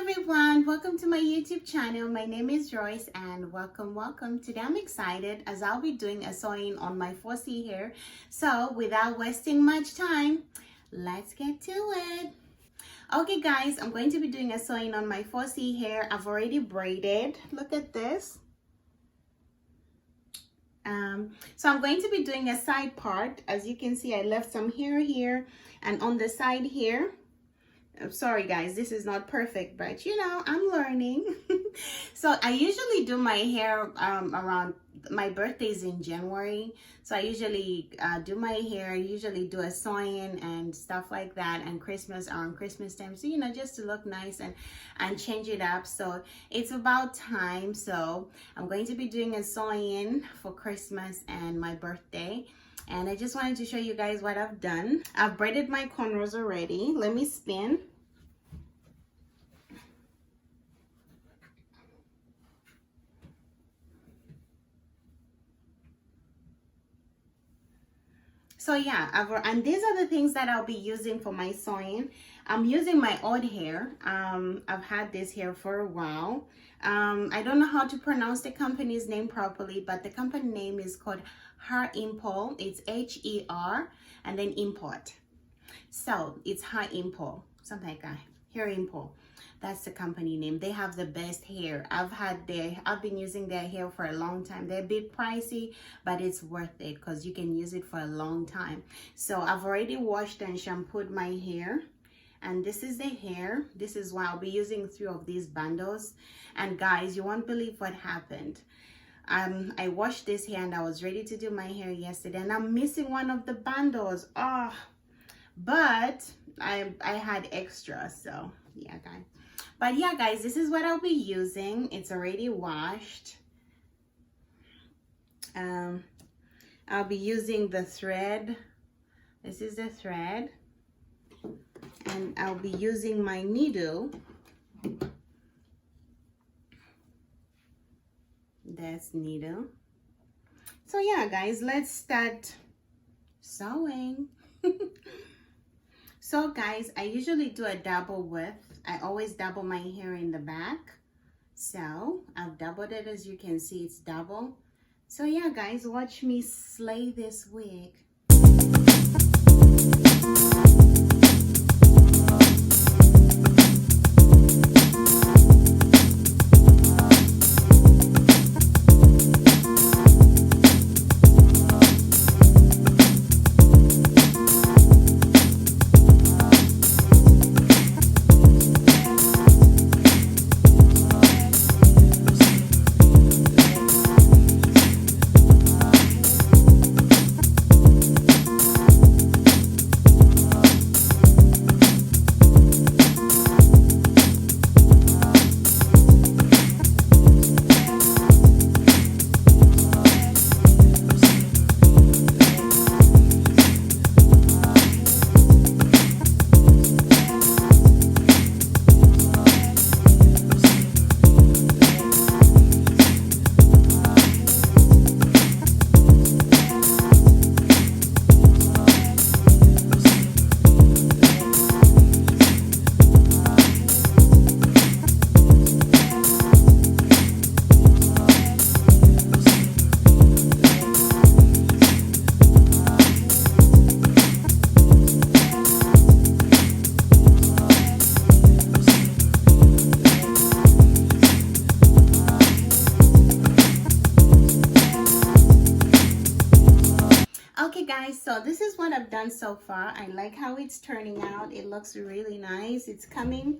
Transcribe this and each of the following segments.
everyone, welcome to my YouTube channel. My name is Joyce and welcome. Today I'm excited as I'll be doing a sewing on my 4C hair. So without wasting much time, let's get to it. Okay guys, I'm going to be doing a sewing on my 4C hair. I've already braided. Look at this. So I'm going to be doing a side part. As you can see, I left some hair here and on the side here. I'm sorry guys, this is not perfect, but you know, I'm learning. So I usually do my hair around my birthday's in January. So I usually do my hair, usually do a sewing and stuff like that, and Christmas around Christmas time. So you know, just to look nice and change it up. So it's about time. So I'm going to be doing a sewing for Christmas and my birthday. And I just wanted to show you guys what I've done. I've braided my corners already. Let me spin. So yeah, and these are the things that I'll be using for my sewing. I'm using my old hair. I've had this hair for a while. I don't know how to pronounce the company's name properly, but the company name is called HairStyles. It's H-E-R and then import. So it's HairStyles, something like that. HairStyles. That's the company name. They have the best hair. I've been using their hair for a long time. They're a bit pricey, but it's worth it because you can use it for a long time. So I've already washed and shampooed my hair. And this is the hair. This is why I'll be using 3 of these bundles. And guys, you won't believe what happened. I washed this hair and I was ready to do my hair yesterday, and I'm missing one of the bundles. Oh, but I had extra, so yeah guys. But yeah guys, this is what I'll be using. It's already washed. I'll be using the thread. This is the thread. And I'll be using my needle. That's needle. So yeah guys, let's start sewing. So guys, I usually do a double width. I always double my hair in the back. So I've doubled it. As you can see, it's double. So yeah guys, watch me slay this wig. So this is what I've done so far. I like how it's turning out. It looks really nice. It's coming.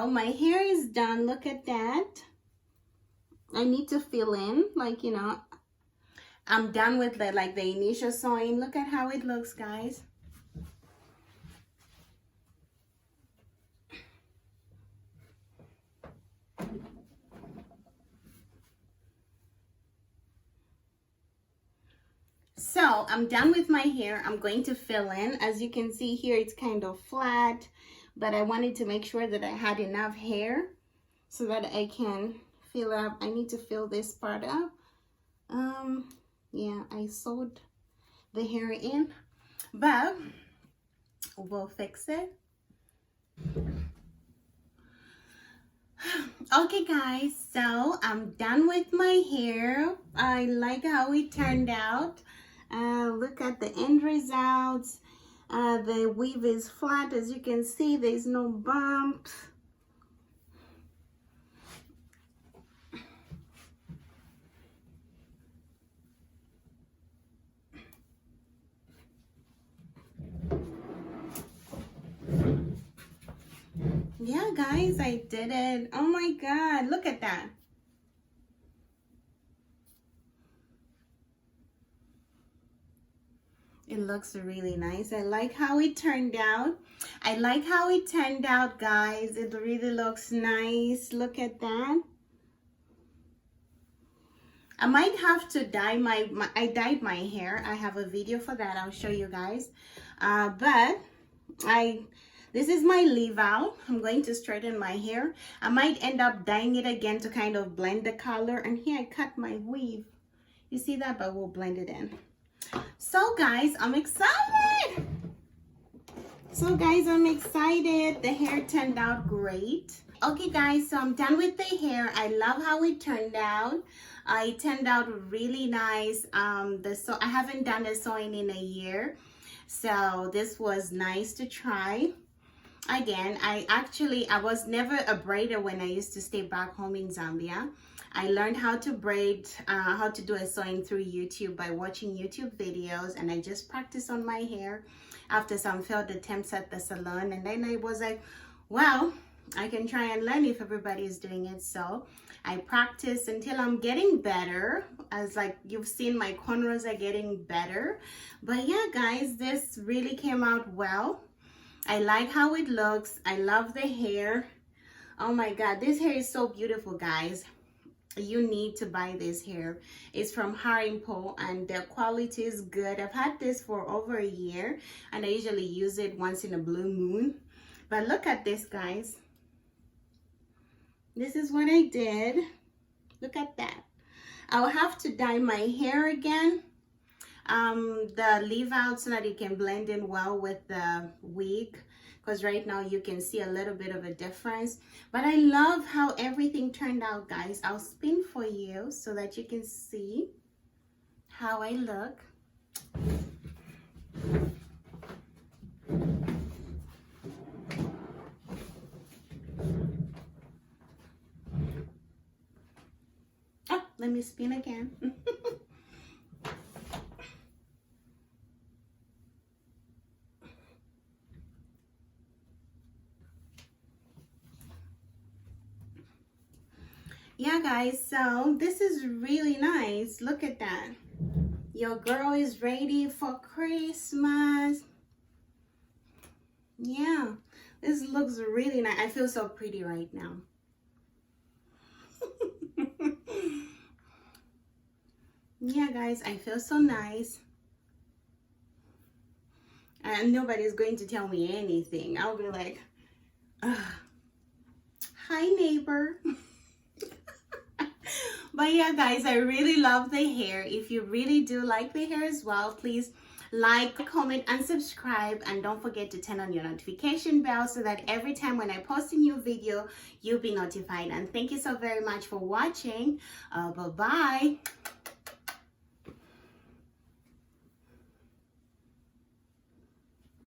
so my hair is done. Look at that. I need to fill in, like, you know, I'm done with the initial sewing. Look at how it looks, guys. So I'm done with my hair. I'm going to fill in. As you can see here, it's kind of flat, but I wanted to make sure that I had enough hair so that I can fill up. I need to fill this part up. Yeah, I sewed the hair in, but we'll fix it. Okay guys, so I'm done with my hair. I like how it turned out. Look at the end results. The weave is flat, as you can see. There's no bumps. Yeah guys, I did it. Oh my god, look at that. It looks really nice. I like how it turned out. I like how it turned out, guys. It really looks nice. Look at that. I might have to dye I dyed my hair. I have a video for that. I'll show you guys. But this is my leave out. I'm going to straighten my hair. I might end up dyeing it again to kind of blend the color. And here I cut my weave. You see that? But we'll blend it in. So guys, I'm excited. The hair turned out great. Okay guys, so I'm done with the hair. I love how it turned out. It turned out really nice. I haven't done the sewing in a year, so this was nice to try. Again, I was never a braider when I used to stay back home in Zambia. I learned how to braid, how to do a sewing through YouTube by watching YouTube videos, and I just practiced on my hair after some failed attempts at the salon. And then I was like, well, I can try and learn if everybody is doing it. So I practiced until I'm getting better. As like you've seen, my cornrows are getting better. But yeah, guys, this really came out well. I like how it looks. I love the hair. Oh my god, this hair is so beautiful, guys. You need to buy this hair. It's from Harimpo and the quality is good. I've had this for over a year and I usually use it once in a blue moon. But look at this, guys. This is what I did. Look at that. I'll have to dye my hair again. The leave out so that it can blend in well with the wig, because right now you can see a little bit of a difference. But I love how everything turned out, guys. I'll spin for you so that you can see how I look. Oh, let me spin again. Yeah guys, so this is really nice. Look at that. Your girl is ready for Christmas. Yeah, this looks really nice. I feel so pretty right now. Yeah guys, I feel so nice. And nobody's going to tell me anything. I'll be like, hi neighbor. But yeah guys, I really love the hair. If you really do like the hair as well, please like, comment and subscribe, and don't forget to turn on your notification bell so that every time when I post a new video you'll be notified. And thank you so very much for watching. Bye bye.